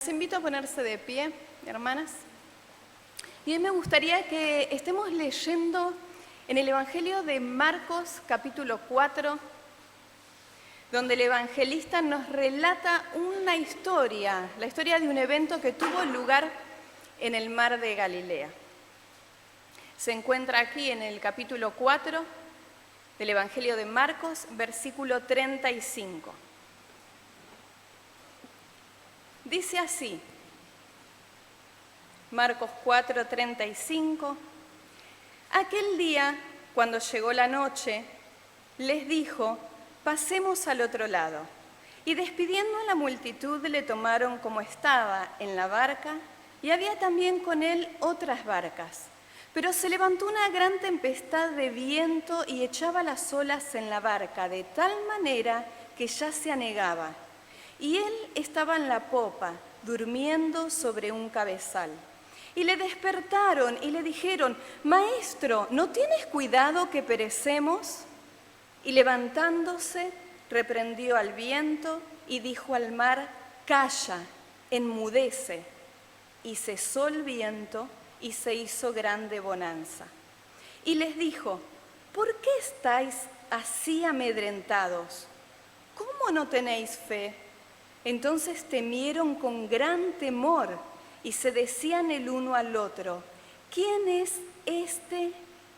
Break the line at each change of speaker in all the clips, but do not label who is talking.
Les invito a ponerse de pie, hermanas. Y hoy me gustaría que estemos leyendo en el Evangelio de Marcos, capítulo 4, donde el evangelista nos relata una historia, la historia de un evento que tuvo lugar en el mar de Galilea. Se encuentra aquí en el capítulo 4 del Evangelio de Marcos, versículo 35. Dice así, Marcos 4, 35. Aquel día, cuando llegó la noche, les dijo: pasemos al otro lado. Y despidiendo a la multitud, le tomaron como estaba en la barca, y había también con él otras barcas. Pero se levantó una gran tempestad de viento y echaba las olas en la barca, de tal manera que ya se anegaba. Y él estaba en la popa, durmiendo sobre un cabezal. Y le despertaron y le dijeron: Maestro, ¿no tienes cuidado que perecemos? Y levantándose, reprendió al viento y dijo al mar: calla, enmudece. Y cesó el viento y se hizo grande bonanza. Y les dijo: ¿por qué estáis así amedrentados? ¿Cómo no tenéis fe? Entonces temieron con gran temor y se decían el uno al otro: ¿quién es este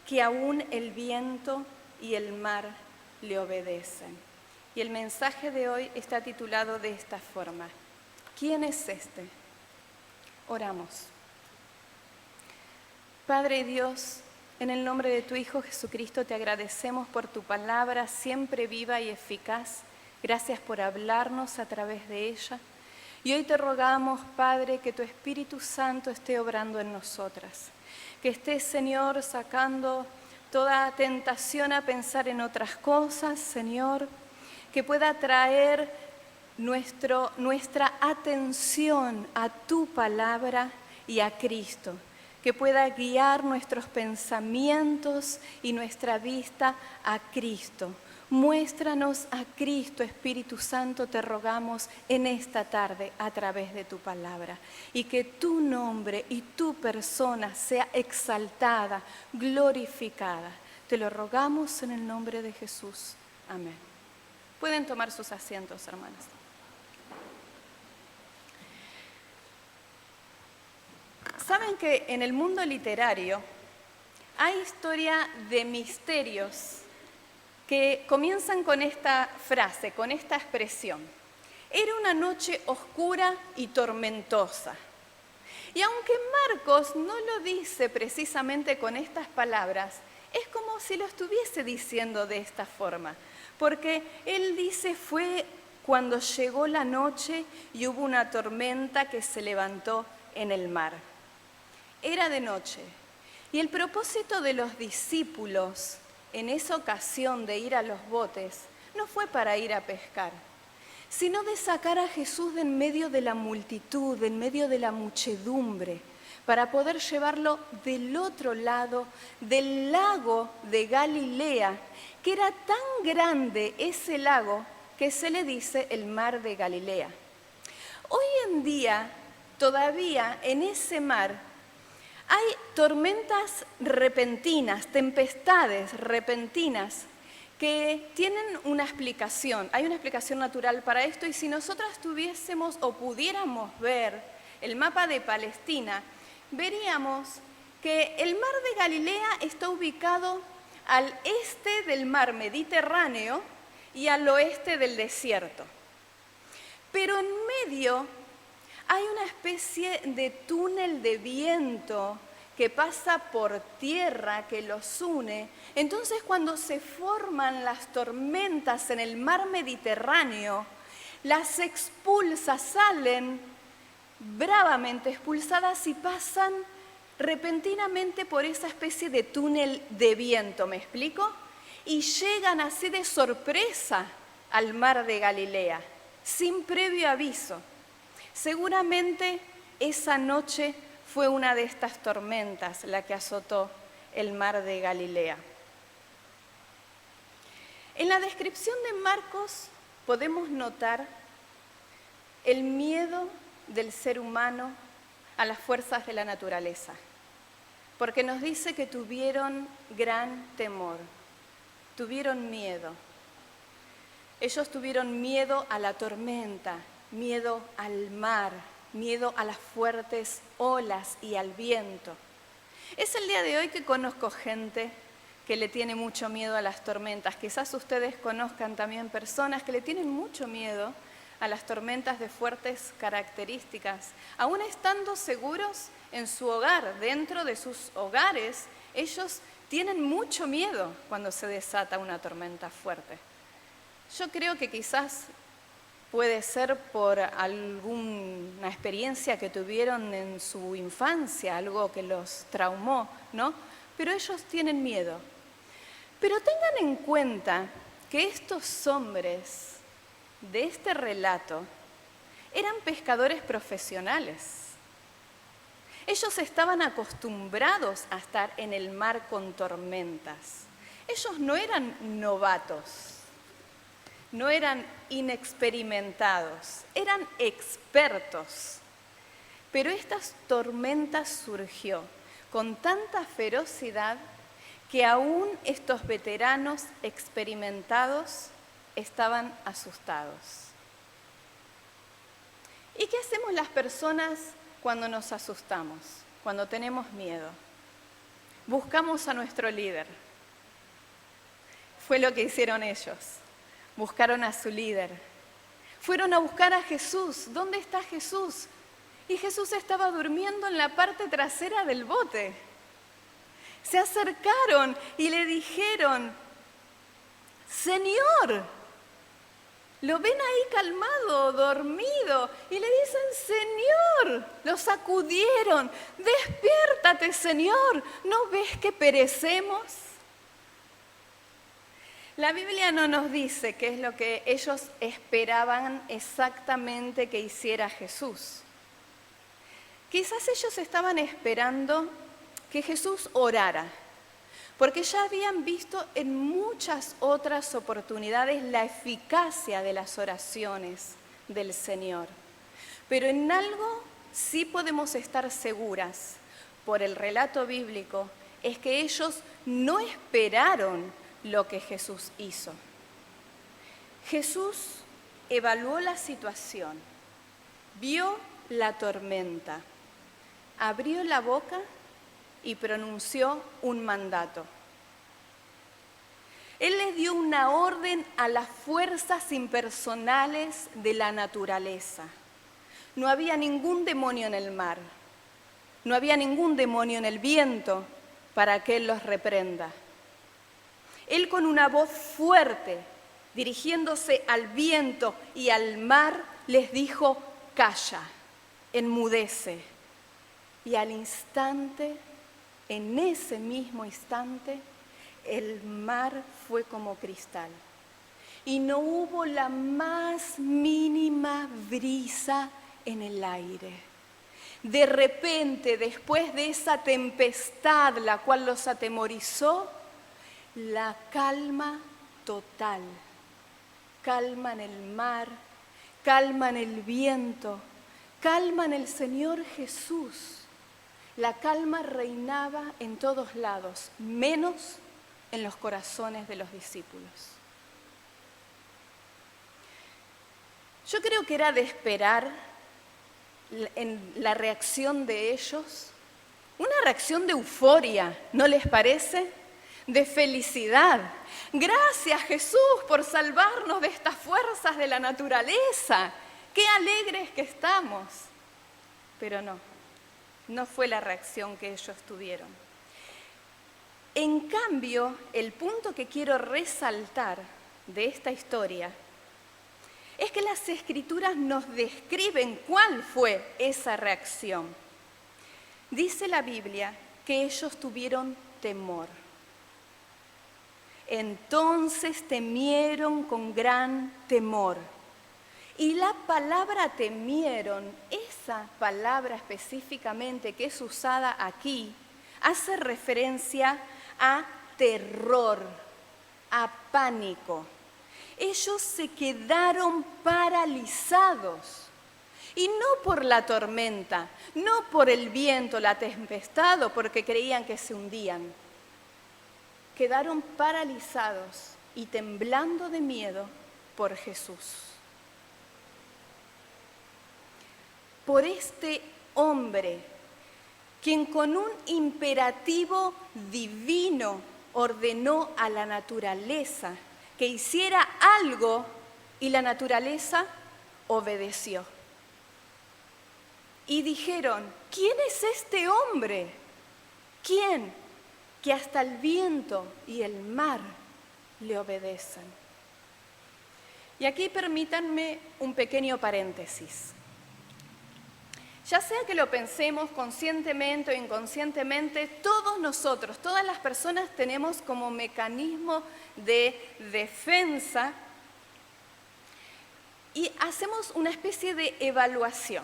que aún el viento y el mar le obedecen? Y el mensaje de hoy está titulado de esta forma: ¿quién es este? Oramos. Padre Dios, en el nombre de tu Hijo Jesucristo te agradecemos por tu palabra siempre viva y eficaz. Gracias por hablarnos a través de ella. Y hoy te rogamos, Padre, que tu Espíritu Santo esté obrando en nosotras. Que estés, Señor, sacando toda tentación a pensar en otras cosas, Señor. Que pueda traer nuestra atención a tu palabra y a Cristo. Que pueda guiar nuestros pensamientos y nuestra vista a Cristo. Muéstranos a Cristo, Espíritu Santo, te rogamos en esta tarde a través de tu palabra. Y que tu nombre y tu persona sea exaltada, glorificada. Te lo rogamos en el nombre de Jesús. Amén. Pueden tomar sus asientos, hermanas. Saben que en el mundo literario hay historia de misterios que comienzan con esta frase, con esta expresión. Era una noche oscura y tormentosa. Y aunque Marcos no lo dice precisamente con estas palabras, es como si lo estuviese diciendo de esta forma. Porque él dice: fue cuando llegó la noche y hubo una tormenta que se levantó en el mar. Era de noche. Y el propósito de los discípulos en esa ocasión de ir a los botes no fue para ir a pescar, sino de sacar a Jesús de en medio de la multitud, de en medio de la muchedumbre, para poder llevarlo del otro lado del lago de Galilea, que era tan grande ese lago que se le dice el mar de Galilea. Hoy en día, todavía en ese mar, hay tormentas repentinas, tempestades repentinas que tienen una explicación. Hay una explicación natural para esto, y si nosotras tuviésemos o pudiéramos ver el mapa de Palestina, veríamos que el mar de Galilea está ubicado al este del mar Mediterráneo y al oeste del desierto. Pero en medio hay una especie de túnel de viento que pasa por tierra, que los une. Entonces, cuando se forman las tormentas en el mar Mediterráneo, las expulsa, salen bravamente expulsadas y pasan repentinamente por esa especie de túnel de viento, ¿me explico? Y llegan así de sorpresa al mar de Galilea, sin previo aviso. Seguramente esa noche fue una de estas tormentas la que azotó el mar de Galilea. En la descripción de Marcos podemos notar el miedo del ser humano a las fuerzas de la naturaleza, porque nos dice que tuvieron gran temor, tuvieron miedo. Ellos tuvieron miedo a la tormenta, miedo al mar, miedo a las fuertes olas y al viento. Es el día de hoy que conozco gente que le tiene mucho miedo a las tormentas. Quizás ustedes conozcan también personas que le tienen mucho miedo a las tormentas de fuertes características. Aún estando seguros en su hogar, dentro de sus hogares, ellos tienen mucho miedo cuando se desata una tormenta fuerte. Yo creo que quizás puede ser por alguna experiencia que tuvieron en su infancia, algo que los traumó, ¿no? Pero ellos tienen miedo. Pero tengan en cuenta que estos hombres de este relato eran pescadores profesionales. Ellos estaban acostumbrados a estar en el mar con tormentas. Ellos no eran novatos, no eran inexperimentados, eran expertos. Pero esta tormenta surgió con tanta ferocidad que aún estos veteranos experimentados estaban asustados. ¿Y qué hacemos las personas cuando nos asustamos, cuando tenemos miedo? Buscamos a nuestro líder. Fue lo que hicieron ellos. Buscaron a su líder. Fueron a buscar a Jesús. ¿Dónde está Jesús? Y Jesús estaba durmiendo en la parte trasera del bote. Se acercaron y le dijeron: Señor, lo ven ahí calmado, dormido, y le dicen: Señor, lo sacudieron: despiértate, Señor, ¿no ves que perecemos? La Biblia no nos dice qué es lo que ellos esperaban exactamente que hiciera Jesús. Quizás ellos estaban esperando que Jesús orara, porque ya habían visto en muchas otras oportunidades la eficacia de las oraciones del Señor. Pero en algo sí podemos estar seguras, por el relato bíblico, es que ellos no esperaron lo que Jesús hizo. Jesús evaluó la situación, vio la tormenta, abrió la boca y pronunció un mandato. Él les dio una orden a las fuerzas impersonales de la naturaleza. No había ningún demonio en el mar, no había ningún demonio en el viento para que Él los reprenda. Él, con una voz fuerte, dirigiéndose al viento y al mar, les dijo: calla, enmudece. Y al instante, en ese mismo instante, el mar fue como cristal. Y no hubo la más mínima brisa en el aire. De repente, después de esa tempestad, la cual los atemorizó, la calma total. Calma en el mar, calma en el viento, calma en el Señor Jesús. La calma reinaba en todos lados, menos en los corazones de los discípulos. Yo creo que era de esperar en la reacción de ellos, una reacción de euforia, ¿no les parece? De felicidad. Gracias, Jesús, por salvarnos de estas fuerzas de la naturaleza. Qué alegres que estamos. Pero no fue la reacción que ellos tuvieron. En cambio, el punto que quiero resaltar de esta historia es que las Escrituras nos describen cuál fue esa reacción. Dice la Biblia que ellos tuvieron temor. Entonces temieron con gran temor. Y la palabra temieron, esa palabra específicamente que es usada aquí, hace referencia a terror, a pánico. Ellos se quedaron paralizados. Y no por la tormenta, no por el viento, la tempestad o porque creían que se hundían. Quedaron paralizados y temblando de miedo por Jesús. Por este hombre, quien con un imperativo divino ordenó a la naturaleza que hiciera algo y la naturaleza obedeció. Y dijeron, ¿quién es este hombre? ¿Quién? Que hasta el viento y el mar le obedecen. Y aquí permítanme un pequeño paréntesis. Ya sea que lo pensemos conscientemente o inconscientemente, todos nosotros, todas las personas tenemos como mecanismo de defensa y hacemos una especie de evaluación.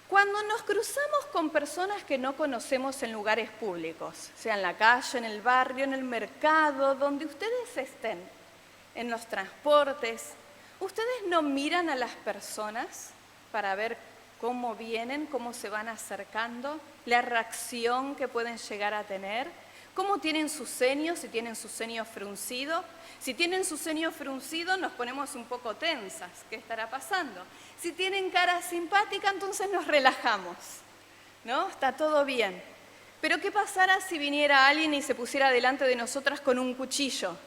Cuando nos cruzamos con personas que no conocemos en lugares públicos, sea en la calle, en el barrio, en el mercado, donde ustedes estén, en los transportes, ¿ustedes no miran a las personas para ver cómo vienen, cómo se van acercando, la reacción que pueden llegar a tener, cómo tienen su ceño, si tienen su ceño fruncido? Si tienen su ceño fruncido, nos ponemos un poco tensas. ¿Qué estará pasando? Si tienen cara simpática, entonces nos relajamos, ¿no? Está todo bien. Pero ¿qué pasará si viniera alguien y se pusiera delante de nosotras con un cuchillo?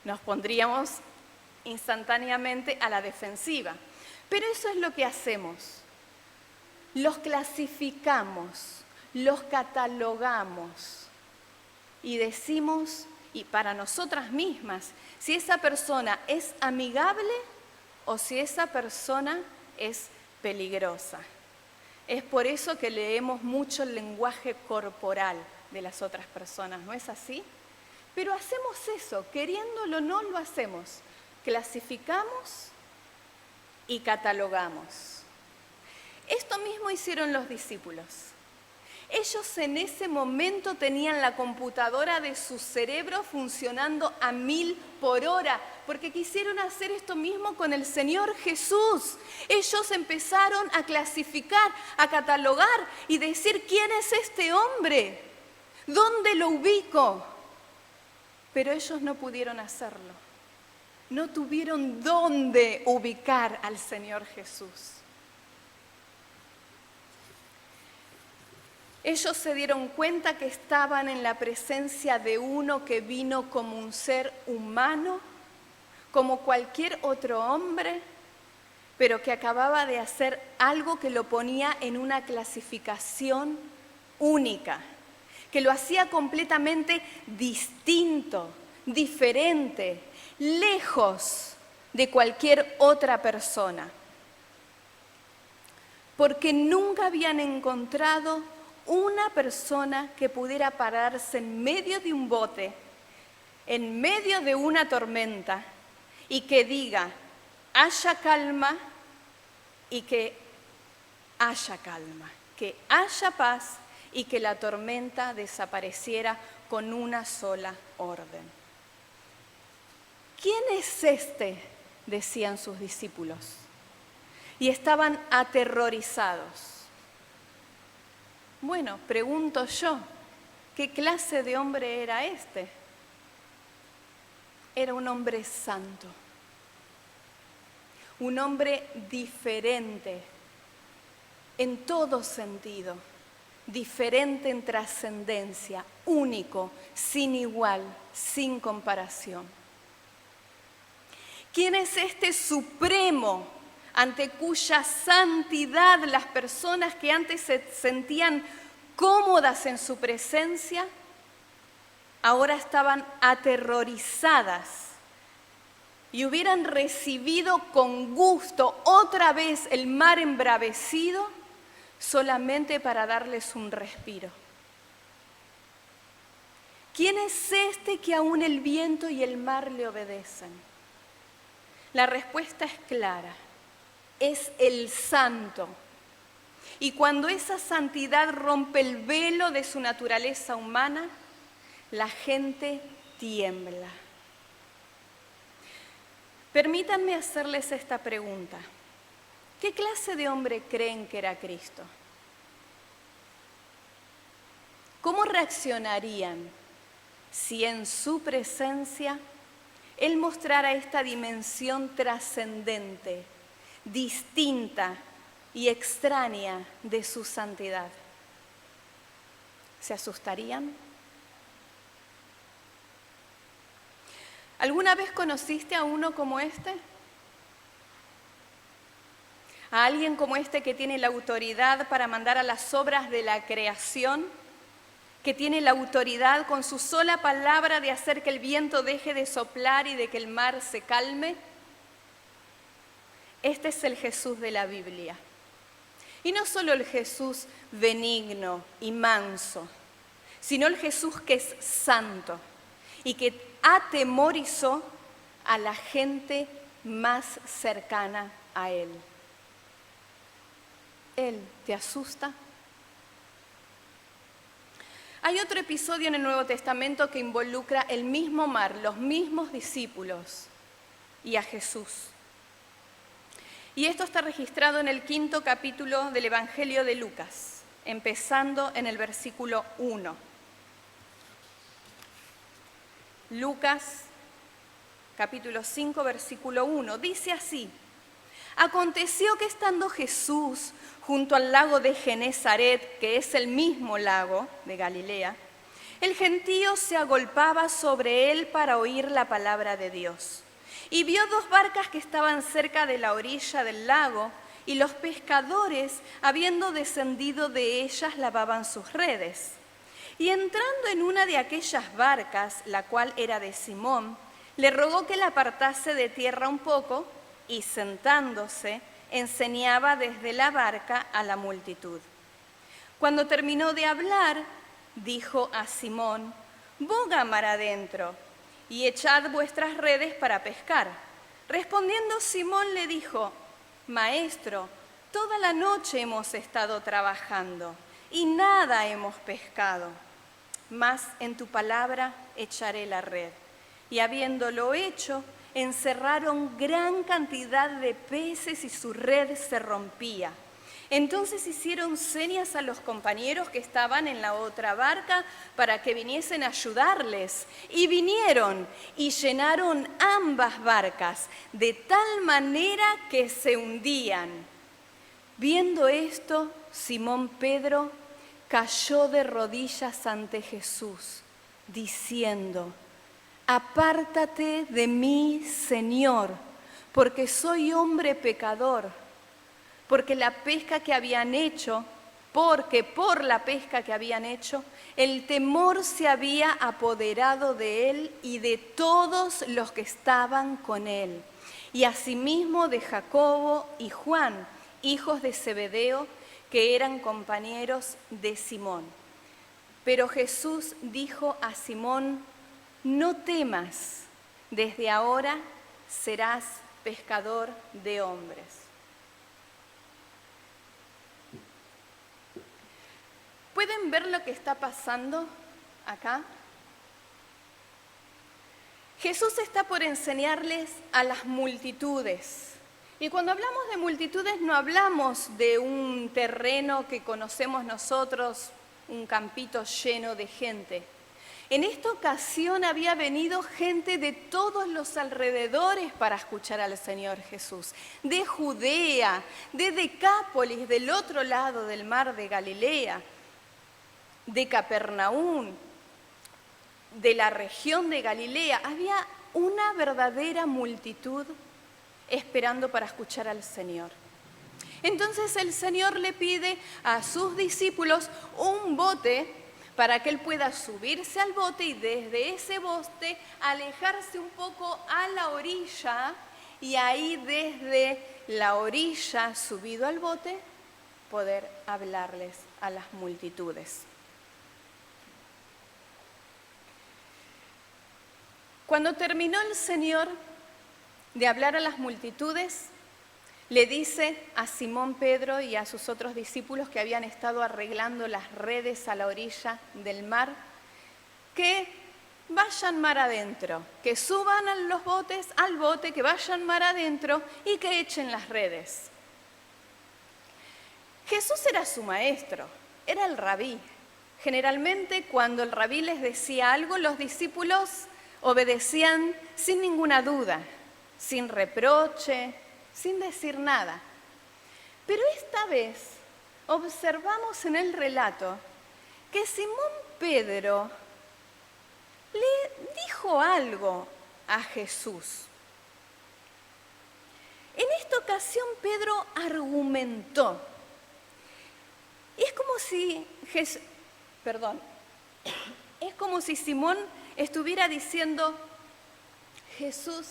Nos pondríamos instantáneamente a la defensiva. Pero eso es lo que hacemos. Los clasificamos, los catalogamos y decimos, y para nosotras mismas, si esa persona es amigable o si esa persona es peligrosa. Es por eso que leemos mucho el lenguaje corporal de las otras personas, ¿no es así? Pero hacemos eso, queriéndolo o no lo hacemos. Clasificamos y catalogamos. Esto mismo hicieron los discípulos. Ellos en ese momento tenían la computadora de su cerebro funcionando a 1000 por hora, porque quisieron hacer esto mismo con el Señor Jesús. Ellos empezaron a clasificar, a catalogar y decir, ¿quién es este hombre? ¿Dónde lo ubico? Pero ellos no pudieron hacerlo. No tuvieron dónde ubicar al Señor Jesús. Ellos se dieron cuenta que estaban en la presencia de uno que vino como un ser humano, como cualquier otro hombre, pero que acababa de hacer algo que lo ponía en una clasificación única, que lo hacía completamente distinto, diferente, lejos de cualquier otra persona, porque nunca habían encontrado una persona que pudiera pararse en medio de un bote, en medio de una tormenta, y que diga, haya calma, y que haya calma, que haya paz, y que la tormenta desapareciera con una sola orden. ¿Quién es este?, decían sus discípulos, y estaban aterrorizados. Bueno, pregunto yo, ¿qué clase de hombre era este? Era un hombre santo, un hombre diferente en todo sentido, diferente en trascendencia, único, sin igual, sin comparación. ¿Quién es este supremo ante cuya santidad las personas que antes se sentían cómodas en su presencia, ahora estaban aterrorizadas y hubieran recibido con gusto otra vez el mar embravecido solamente para darles un respiro? ¿Quién es este que aún el viento y el mar le obedecen? La respuesta es clara. Es el santo. Y cuando esa santidad rompe el velo de su naturaleza humana, la gente tiembla. Permítanme hacerles esta pregunta. ¿qué clase de hombre creen que era Cristo? ¿Cómo reaccionarían si en su presencia Él mostrara esta dimensión trascendente, distinta y extraña de su santidad? ¿Se asustarían? ¿Alguna vez conociste a uno como este? ¿A alguien como este que tiene la autoridad para mandar a las obras de la creación? ¿Que tiene la autoridad con su sola palabra de hacer que el viento deje de soplar y de que el mar se calme? Este es el Jesús de la Biblia. Y no solo el Jesús benigno y manso, sino el Jesús que es santo y que atemorizó a la gente más cercana a Él. ¿Él te asusta? Hay otro episodio en el Nuevo Testamento que involucra el mismo mar, los mismos discípulos y a Jesús. Y esto está registrado en el 5º capítulo del Evangelio de Lucas, empezando en el versículo 1. Lucas, capítulo 5, versículo 1, dice así: Aconteció que estando Jesús junto al lago de Genezaret, que es el mismo lago de Galilea, el gentío se agolpaba sobre él para oír la palabra de Dios. Y vio 2 barcas que estaban cerca de la orilla del lago, y los pescadores, habiendo descendido de ellas, lavaban sus redes. Y entrando en una de aquellas barcas, la cual era de Simón, le rogó que la apartase de tierra un poco, y sentándose, enseñaba desde la barca a la multitud. Cuando terminó de hablar, dijo a Simón: boga mar adentro, y echad vuestras redes para pescar. Respondiendo Simón le dijo: Maestro, toda la noche hemos estado trabajando, y nada hemos pescado. Mas en tu palabra echaré la red. Y habiéndolo hecho, encerraron gran cantidad de peces y su red se rompía. Entonces hicieron señas a los compañeros que estaban en la otra barca para que viniesen a ayudarles. Y vinieron y llenaron ambas barcas, de tal manera que se hundían. Viendo esto, Simón Pedro cayó de rodillas ante Jesús, diciendo: Apártate de mí, Señor, porque soy hombre pecador. Porque por la pesca que habían hecho, el temor se había apoderado de él y de todos los que estaban con él, y asimismo de Jacobo y Juan, hijos de Zebedeo, que eran compañeros de Simón. Pero Jesús dijo a Simón: no temas, desde ahora serás pescador de hombres. ¿Pueden ver lo que está pasando acá? Jesús está por enseñarles a las multitudes. Y cuando hablamos de multitudes no hablamos de un terreno que conocemos nosotros, un campito lleno de gente. En esta ocasión había venido gente de todos los alrededores para escuchar al Señor Jesús. De Judea, de Decápolis, del otro lado del mar de Galilea, de Capernaum, de la región de Galilea. Había una verdadera multitud esperando para escuchar al Señor. Entonces el Señor le pide a sus discípulos un bote para que Él pueda subirse al bote y desde ese bote alejarse un poco a la orilla y ahí desde la orilla, subido al bote, poder hablarles a las multitudes. Cuando terminó el Señor de hablar a las multitudes, le dice a Simón Pedro y a sus otros discípulos que habían estado arreglando las redes a la orilla del mar, que vayan mar adentro, que suban los botes al bote, que vayan mar adentro y que echen las redes. Jesús era su maestro, era el rabí. Generalmente cuando el rabí les decía algo, los discípulos obedecían sin ninguna duda, sin reproche, sin decir nada. Pero esta vez observamos en el relato que Simón Pedro le dijo algo a Jesús. En esta ocasión Pedro argumentó. Es como si Simón estuviera diciendo: Jesús,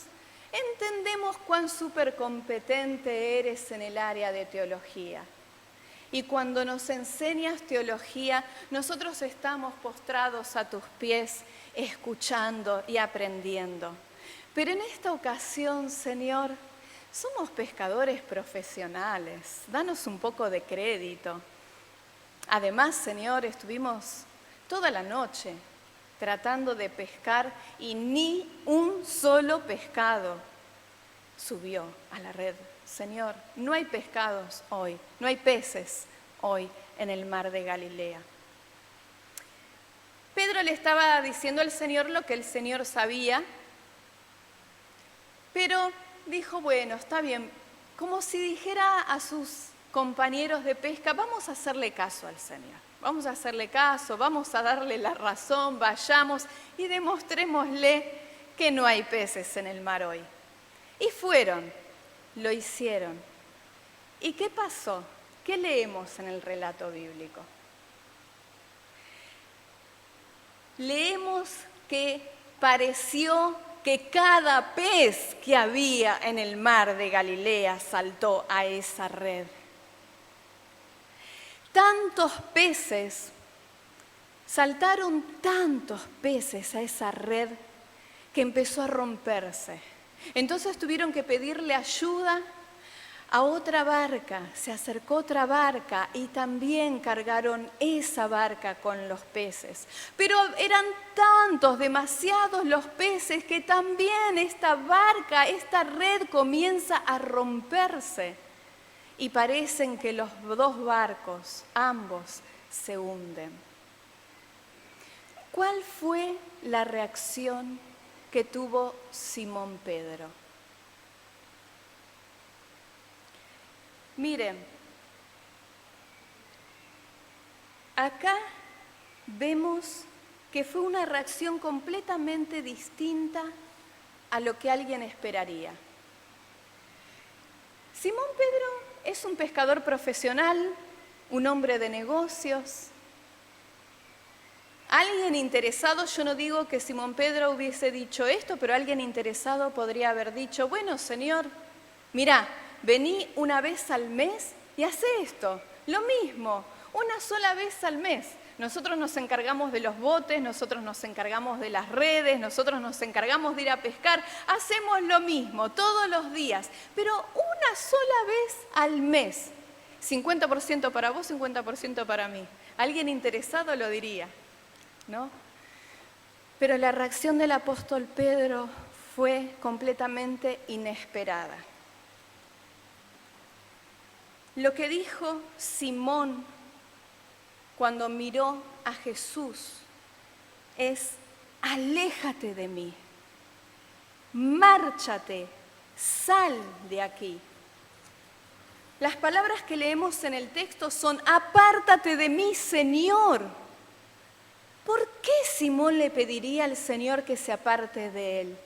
entendemos cuán supercompetente eres en el área de teología. Y cuando nos enseñas teología, nosotros estamos postrados a tus pies, escuchando y aprendiendo. Pero en esta ocasión, Señor, somos pescadores profesionales. Danos un poco de crédito. Además, Señor, estuvimos toda la noche tratando de pescar y ni un solo pescado subió a la red. Señor, no hay pescados hoy, no hay peces hoy en el mar de Galilea. Pedro le estaba diciendo al Señor lo que el Señor sabía, pero dijo: bueno, está bien, como si dijera a sus compañeros de pesca: vamos a hacerle caso al Señor, vamos a hacerle caso, vamos a darle la razón, vayamos y demostrémosle que no hay peces en el mar hoy. Y fueron, lo hicieron. ¿Y qué pasó? ¿Qué leemos en el relato bíblico? Leemos que pareció que cada pez que había en el mar de Galilea saltó a esa red. Tantos peces, saltaron tantos peces a esa red que empezó a romperse. Entonces tuvieron que pedirle ayuda a otra barca. Se acercó otra barca y también cargaron esa barca con los peces. Pero eran tantos, demasiados los peces, que también esta barca, esta red comienza a romperse. Y parecen que los dos barcos, ambos, se hunden. ¿Cuál fue la reacción que tuvo Simón Pedro? Miren, acá vemos que fue una reacción completamente distinta a lo que alguien esperaría. Simón Pedro es un pescador profesional, un hombre de negocios. Alguien interesado, yo no digo que Simón Pedro hubiese dicho esto, pero alguien interesado podría haber dicho: bueno, Señor, mirá, vení una vez al mes y hacé esto, lo mismo, una sola vez al mes. Nosotros nos encargamos de los botes, nosotros nos encargamos de las redes, nosotros nos encargamos de ir a pescar, hacemos lo mismo todos los días, pero una sola vez al mes. 50% para vos, 50% para mí. Alguien interesado lo diría, ¿no? Pero la reacción del apóstol Pedro fue completamente inesperada. Lo que dijo Simón cuando miró a Jesús es: aléjate de mí, márchate, sal de aquí. Las palabras que leemos en el texto son: apártate de mí, Señor. ¿Por qué Simón le pediría al Señor que se aparte de él?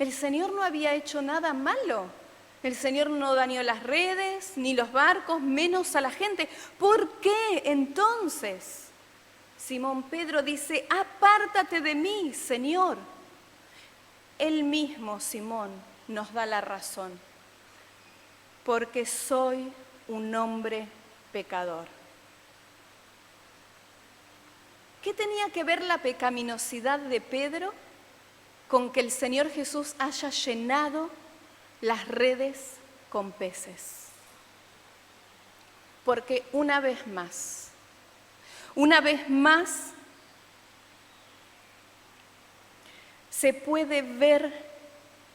El Señor no había hecho nada malo. El Señor no dañó las redes, ni los barcos, menos a la gente. ¿Por qué entonces Simón Pedro dice: apártate de mí, Señor? Él mismo, Simón, nos da la razón. Porque soy un hombre pecador. ¿Qué tenía que ver la pecaminosidad de Pedro con que el Señor Jesús haya llenado las redes con peces? Porque una vez más, se puede ver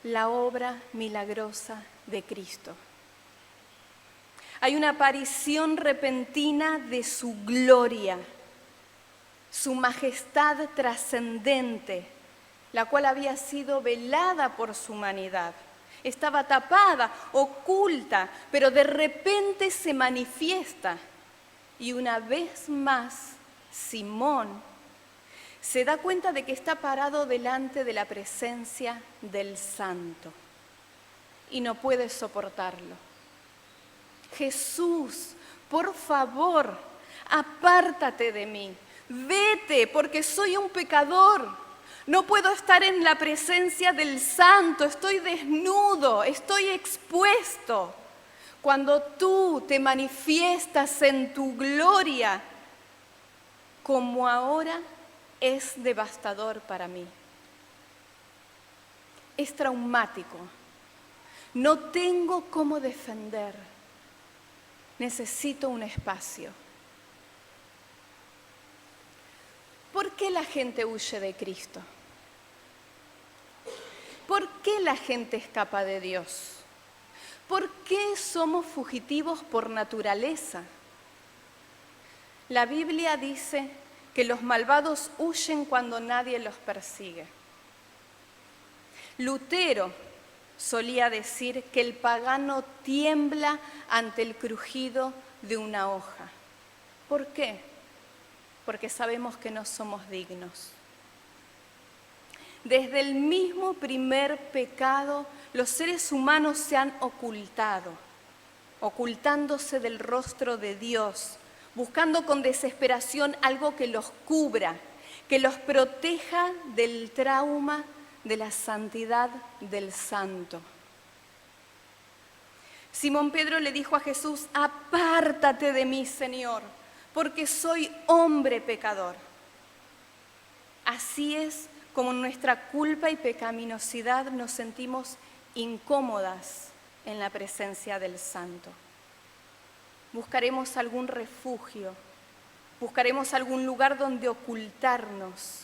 la obra milagrosa de Cristo. Hay una aparición repentina de su gloria, su majestad trascendente, la cual había sido velada por su humanidad. Estaba tapada, oculta, pero de repente se manifiesta. Y una vez más, Simón se da cuenta de que está parado delante de la presencia del Santo y no puede soportarlo. Jesús, por favor, apártate de mí, vete porque soy un pecador. No puedo estar en la presencia del Santo, estoy desnudo, estoy expuesto. Cuando tú te manifiestas en tu gloria, como ahora, es devastador para mí. Es traumático. No tengo cómo defender. Necesito un espacio. ¿Por qué la gente huye de Cristo? ¿Por qué la gente escapa de Dios? ¿Por qué somos fugitivos por naturaleza? La Biblia dice que los malvados huyen cuando nadie los persigue. Lutero solía decir que el pagano tiembla ante el crujido de una hoja. ¿Por qué? Porque sabemos que no somos dignos. Desde el mismo primer pecado, los seres humanos se han ocultado, ocultándose del rostro de Dios, buscando con desesperación algo que los cubra, que los proteja del trauma de la santidad del Santo. Simón Pedro le dijo a Jesús: apártate de mí, Señor, porque soy hombre pecador. Así es como en nuestra culpa y pecaminosidad nos sentimos incómodas en la presencia del Santo. Buscaremos algún refugio, buscaremos algún lugar donde ocultarnos,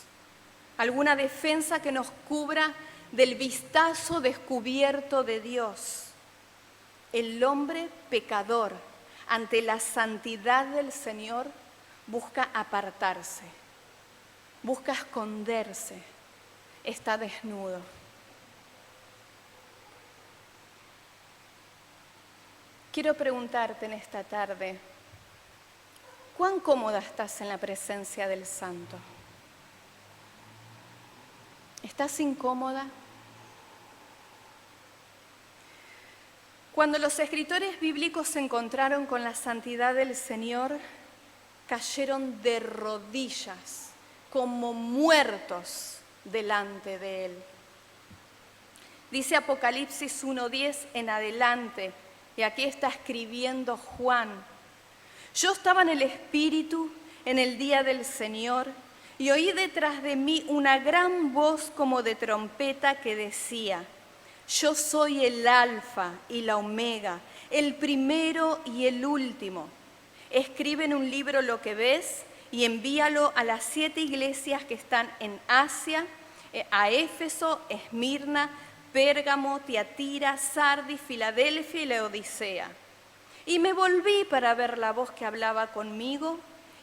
alguna defensa que nos cubra del vistazo descubierto de Dios. El hombre pecador, ante la santidad del Señor, busca apartarse, busca esconderse, está desnudo. Quiero preguntarte en esta tarde, ¿cuán cómoda estás en la presencia del Santo? ¿Estás incómoda? Cuando los escritores bíblicos se encontraron con la santidad del Señor, cayeron de rodillas, como muertos delante de Él. Dice Apocalipsis 1:10 en adelante, y aquí está escribiendo Juan: yo estaba en el Espíritu en el día del Señor, y oí detrás de mí una gran voz como de trompeta que decía: yo soy el Alfa y la Omega, el primero y el último. Escribe en un libro lo que ves y envíalo a las 7 iglesias que están en Asia, a Éfeso, Esmirna, Pérgamo, Tiatira, Sardis, Filadelfia y Laodicea. Y me volví para ver la voz que hablaba conmigo,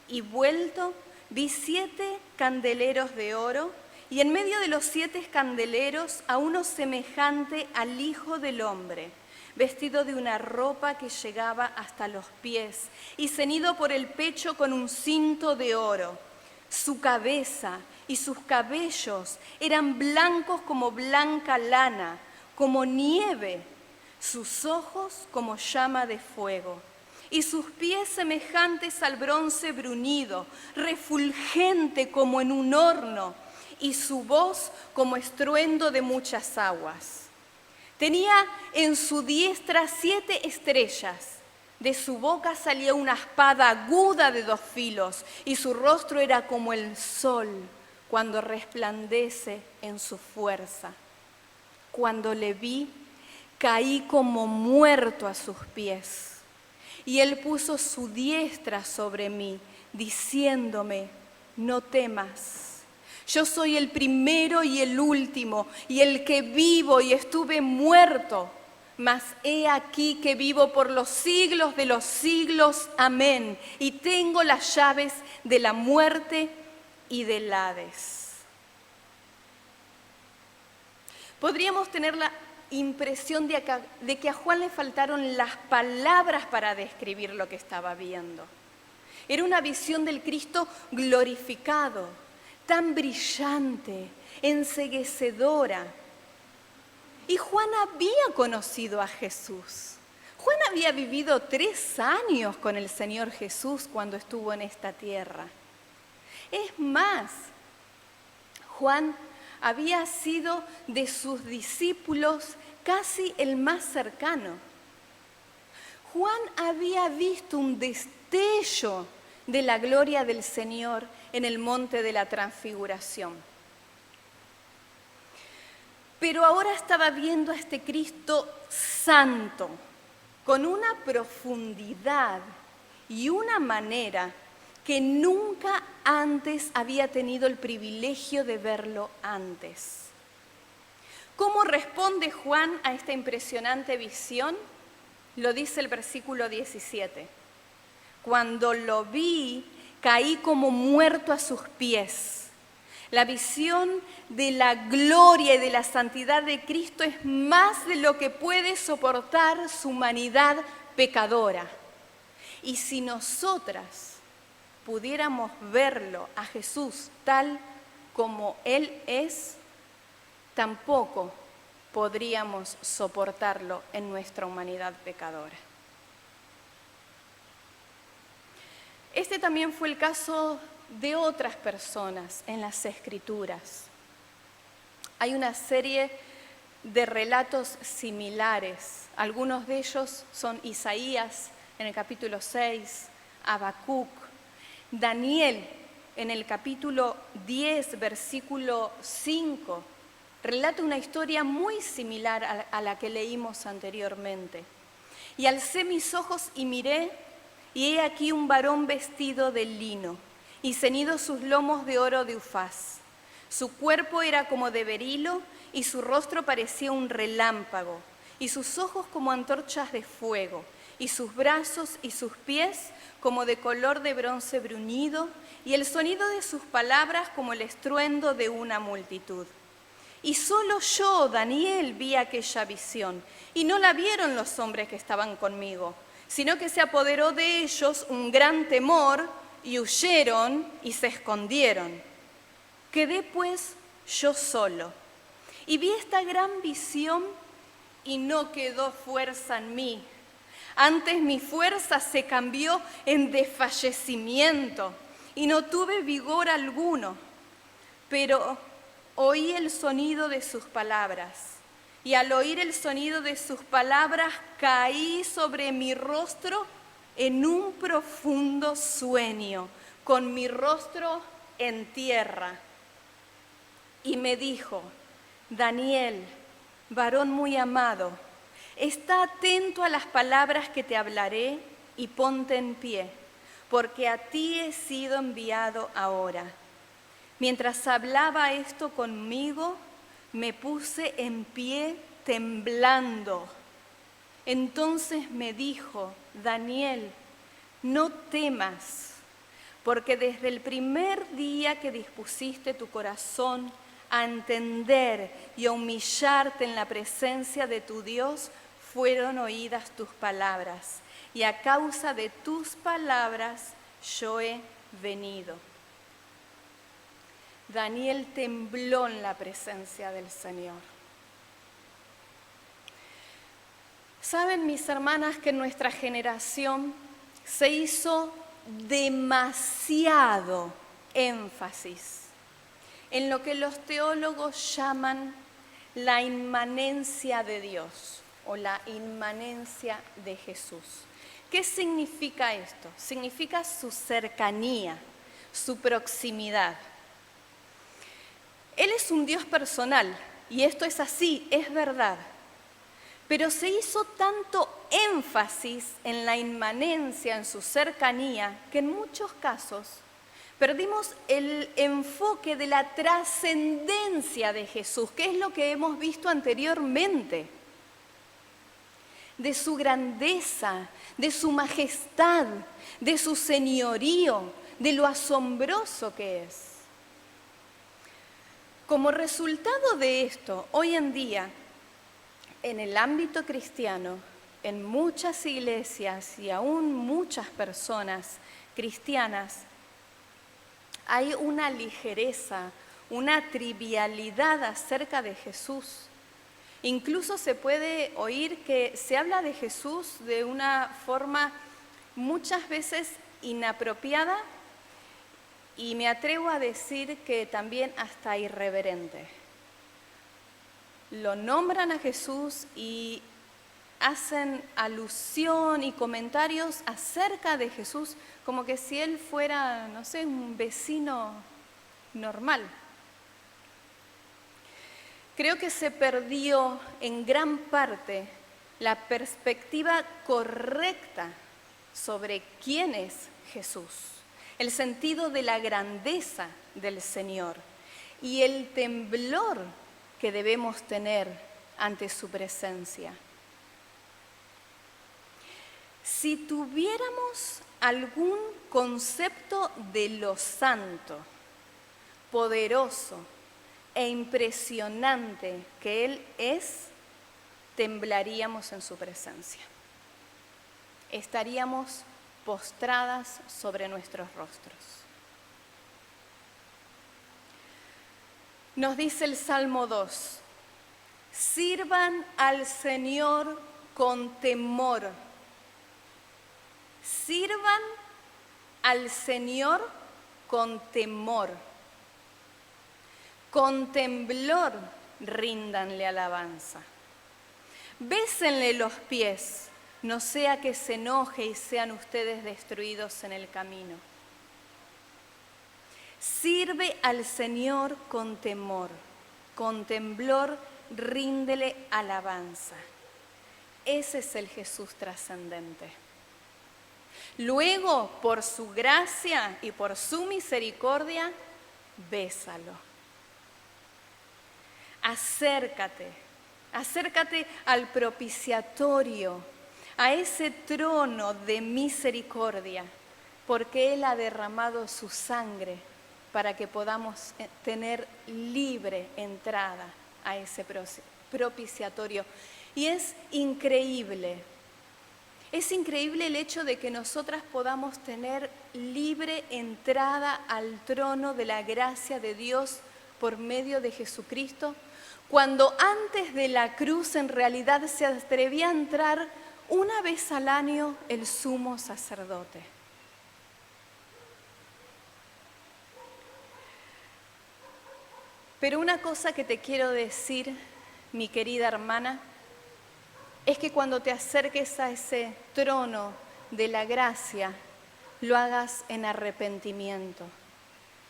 y vuelto vi 7 candeleros de oro, y en medio de los 7 candeleros a uno semejante al Hijo del Hombre, vestido de una ropa que llegaba hasta los pies y ceñido por el pecho con un cinto de oro. Su cabeza y sus cabellos eran blancos como blanca lana, como nieve, sus ojos como llama de fuego, y sus pies semejantes al bronce bruñido, refulgente como en un horno, y su voz como estruendo de muchas aguas. Tenía en su diestra 7 estrellas. De su boca salía una espada aguda de 2 filos, y su rostro era como el sol cuando resplandece en su fuerza. Cuando le vi, caí como muerto a sus pies, y él puso su diestra sobre mí, diciéndome: no temas. Yo soy el primero y el último, y el que vivo y estuve muerto. Mas he aquí que vivo por los siglos de los siglos. Amén. Y tengo las llaves de la muerte y del Hades. Podríamos tener la impresión de que a Juan le faltaron las palabras para describir lo que estaba viendo. Era una visión del Cristo glorificado, tan brillante, enceguecedora. Y Juan había conocido a Jesús. Juan había vivido 3 años con el Señor Jesús cuando estuvo en esta tierra. Es más, Juan había sido de sus discípulos casi el más cercano. Juan había visto un destello de la gloria del Señor en el monte de la Transfiguración. Pero ahora estaba viendo a este Cristo santo, con una profundidad y una manera que nunca antes había tenido el privilegio de verlo antes. ¿Cómo responde Juan a esta impresionante visión? Lo dice el versículo 17. Cuando lo vi, caí como muerto a sus pies. La visión de la gloria y de la santidad de Cristo es más de lo que puede soportar su humanidad pecadora. Y si nosotras pudiéramos verlo a Jesús tal como Él es, tampoco podríamos soportarlo en nuestra humanidad pecadora. Este también fue el caso de otras personas en las Escrituras. Hay una serie de relatos similares. Algunos de ellos son Isaías en el capítulo 6, Habacuc, Daniel en el capítulo 10, versículo 5, relata una historia muy similar a la que leímos anteriormente. Y alcé mis ojos y miré, y he aquí un varón vestido de lino, y ceñidos sus lomos de oro de Ufaz. Su cuerpo era como de berilo, y su rostro parecía un relámpago, y sus ojos como antorchas de fuego, y sus brazos y sus pies como de color de bronce bruñido, y el sonido de sus palabras como el estruendo de una multitud. Y solo yo, Daniel, vi aquella visión, y no la vieron los hombres que estaban conmigo, sino que se apoderó de ellos un gran temor, y huyeron y se escondieron. Quedé pues yo solo, y vi esta gran visión, y no quedó fuerza en mí. Antes mi fuerza se cambió en desfallecimiento, y no tuve vigor alguno. Pero oí el sonido de sus palabras, y al oír el sonido de sus palabras caí sobre mi rostro en un profundo sueño, con mi rostro en tierra. Y me dijo: Daniel, varón muy amado, está atento a las palabras que te hablaré y ponte en pie, porque a ti he sido enviado ahora. Mientras hablaba esto conmigo, me puse en pie temblando. Entonces me dijo: Daniel, no temas, porque desde el primer día que dispusiste tu corazón a entender y a humillarte en la presencia de tu Dios, fueron oídas tus palabras, y a causa de tus palabras yo he venido. Daniel tembló en la presencia del Señor. Saben, mis hermanas, que en nuestra generación se hizo demasiado énfasis en lo que los teólogos llaman la inmanencia de Dios o la inmanencia de Jesús. ¿Qué significa esto? Significa su cercanía, su proximidad. Él es un Dios personal, y esto es así, es verdad. Pero se hizo tanto énfasis en la inmanencia, en su cercanía, que en muchos casos perdimos el enfoque de la trascendencia de Jesús, que es lo que hemos visto anteriormente. de su grandeza, de su majestad, de su señorío, de lo asombroso que es. Como resultado de esto, hoy en día, en el ámbito cristiano, en muchas iglesias y aún muchas personas cristianas, hay una ligereza, una trivialidad acerca de Jesús. Incluso se puede oír que se habla de Jesús de una forma muchas veces inapropiada y me atrevo a decir que también hasta irreverente. Lo nombran a Jesús y hacen alusión y comentarios acerca de Jesús como que si él fuera, no sé, un vecino normal. Creo que se perdió en gran parte la perspectiva correcta sobre quién es Jesús, el sentido de la grandeza del Señor y el temblor que debemos tener ante su presencia. Si tuviéramos algún concepto de lo santo, poderoso e impresionante que Él es, temblaríamos en su presencia. Estaríamos postradas sobre nuestros rostros. Nos dice el Salmo 2, sirvan al Señor con temor. Sirvan al Señor con temor. Con temblor ríndanle alabanza. Bésenle los pies, no sea que se enoje y sean ustedes destruidos en el camino. Sirve al Señor con temor, con temblor ríndele alabanza. Ese es el Jesús trascendente. Luego, por su gracia y por su misericordia, bésalo. Acércate al propiciatorio, a ese trono de misericordia, porque Él ha derramado su sangre para que podamos tener libre entrada a ese propiciatorio. Y es increíble el hecho de que nosotras podamos tener libre entrada al trono de la gracia de Dios por medio de Jesucristo, cuando antes de la cruz en realidad se atrevía a entrar una vez al año el sumo sacerdote. Pero una cosa que te quiero decir, mi querida hermana, es que cuando te acerques a ese trono de la gracia, lo hagas en arrepentimiento,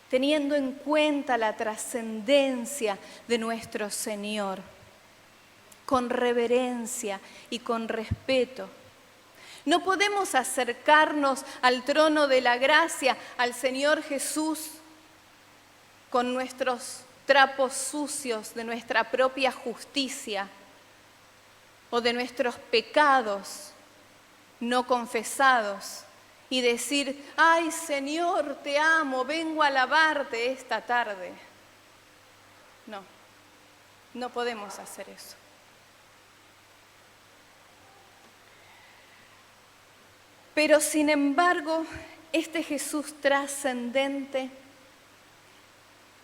teniendo en cuenta la trascendencia de nuestro Señor, con reverencia y con respeto. No podemos acercarnos al trono de la gracia, al Señor Jesús, con nuestros trapos sucios de nuestra propia justicia o de nuestros pecados no confesados y decir, ay Señor, te amo, vengo a alabarte esta tarde. No podemos hacer eso. Pero sin embargo, este Jesús trascendente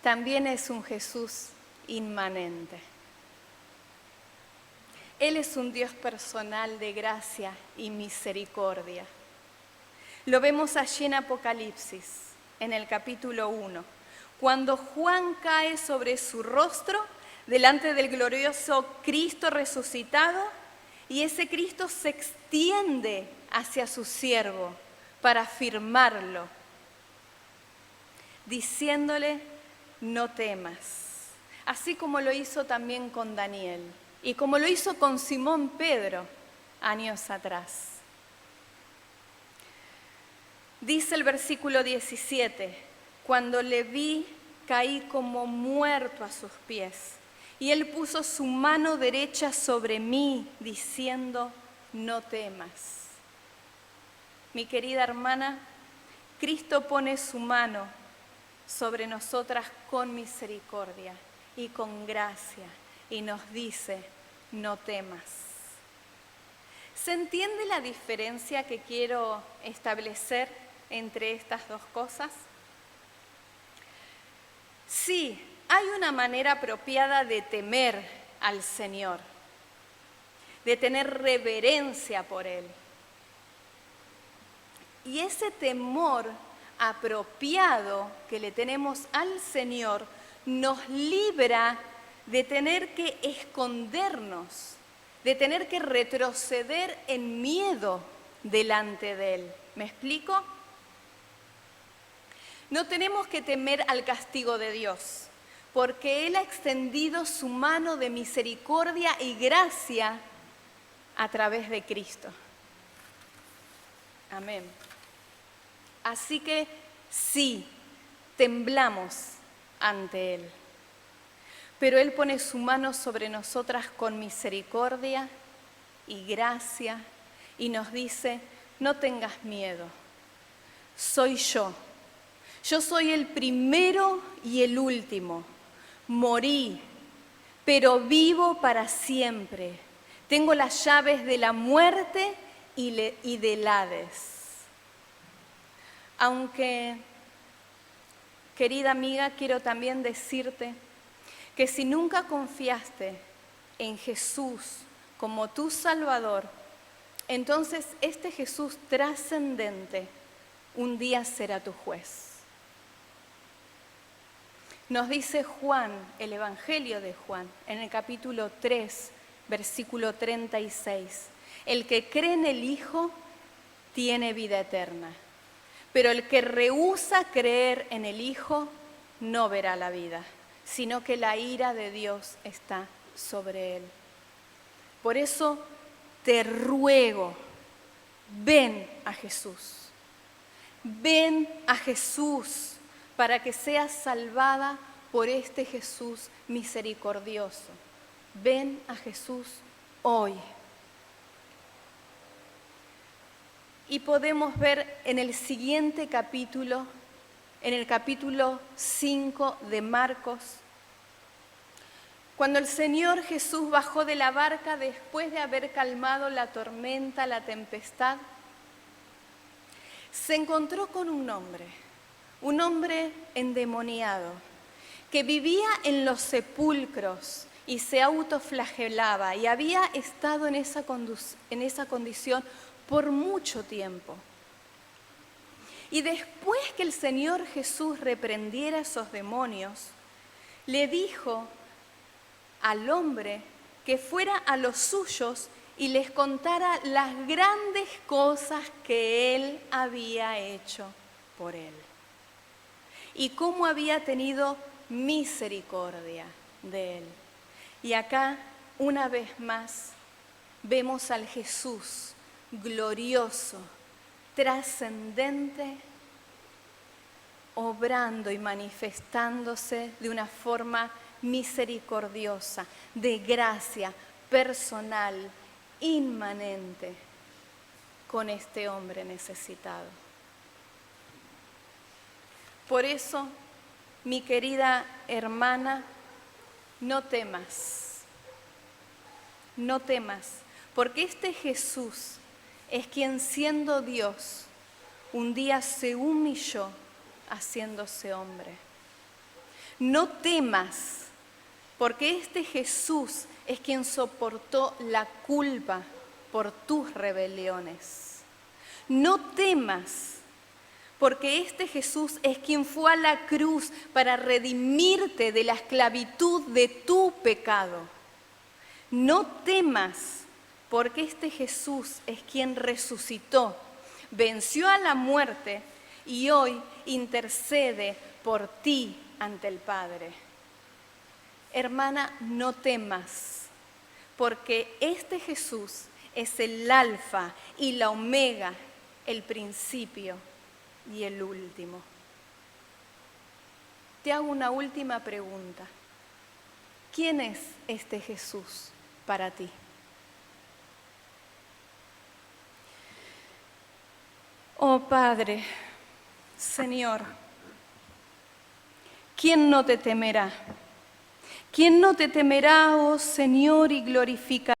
también es un Jesús inmanente. Él es un Dios personal de gracia y misericordia. Lo vemos allí en Apocalipsis, en el capítulo 1, cuando Juan cae sobre su rostro delante del glorioso Cristo resucitado y ese Cristo se extiende hacia su siervo para afirmarlo, diciéndole, no temas, así como lo hizo también con Daniel y como lo hizo con Simón Pedro años atrás. Dice el versículo 17, cuando le vi, caí como muerto a sus pies, y él puso su mano derecha sobre mí, diciendo, no temas. Mi querida hermana, Cristo pone su mano sobre nosotras con misericordia y con gracia y nos dice, no temas. ¿Se entiende la diferencia que quiero establecer entre estas dos cosas? Sí, hay una manera apropiada de temer al Señor, de tener reverencia por Él. Y ese temor apropiado que le tenemos al Señor nos libra de tener que escondernos, de tener que retroceder en miedo delante de Él. ¿Me explico? No tenemos que temer al castigo de Dios, porque Él ha extendido su mano de misericordia y gracia a través de Cristo. Amén. Así que sí, temblamos ante Él, pero Él pone su mano sobre nosotras con misericordia y gracia y nos dice, no tengas miedo, soy yo. Yo soy el primero y el último. Morí, pero vivo para siempre. Tengo las llaves de la muerte y del Hades. Aunque, querida amiga, quiero también decirte que si nunca confiaste en Jesús como tu Salvador, entonces este Jesús trascendente un día será tu juez. Nos dice Juan, el Evangelio de Juan, en el capítulo 3, versículo 36, el que cree en el Hijo tiene vida eterna. Pero el que rehúsa creer en el Hijo no verá la vida, sino que la ira de Dios está sobre él. Por eso te ruego, ven a Jesús. Ven a Jesús para que seas salvada por este Jesús misericordioso. Ven a Jesús hoy. Y podemos ver en el siguiente capítulo, en el capítulo 5 de Marcos, cuando el Señor Jesús bajó de la barca después de haber calmado la tormenta, la tempestad, se encontró con un hombre endemoniado, que vivía en los sepulcros y se autoflagelaba y había estado en esa condición por mucho tiempo. Y después que el Señor Jesús reprendiera a esos demonios, le dijo al hombre que fuera a los suyos y les contara las grandes cosas que Él había hecho por él y cómo había tenido misericordia de él. Y acá, una vez más, vemos al Jesús glorioso, trascendente, obrando y manifestándose de una forma misericordiosa, de gracia personal, inmanente, con este hombre necesitado. Por eso, mi querida hermana, no temas, porque este Jesús es quien, siendo Dios, un día se humilló haciéndose hombre. No temas, porque este Jesús es quien soportó la culpa por tus rebeliones. No temas, porque este Jesús es quien fue a la cruz para redimirte de la esclavitud de tu pecado. No temas, porque este Jesús es quien resucitó, venció a la muerte y hoy intercede por ti ante el Padre. Hermana, no temas, porque este Jesús es el alfa y la omega, el principio y el último. Te hago una última pregunta. ¿Quién es este Jesús para ti? Oh Padre, Señor, ¿quién no te temerá? ¿Quién no te temerá, oh Señor, y glorificará